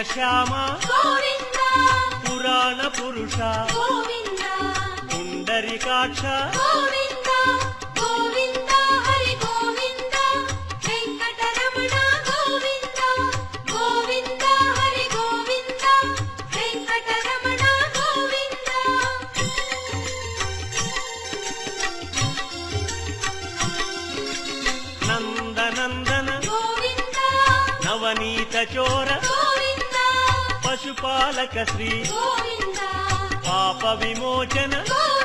శ్యామ గోవింద పురాణ పురుష గోవింద పుండరీకాక్ష గోవింద గోవింద హరి గోవింద వెంకటరమణ గోవింద గోవింద హరి గోవింద వెంకటరమణ గోవింద నందనందన గోవింద నవనీత చోర గోవింద పశుపాలక శ్రీ గోవింద పాప విమోచన గోవింద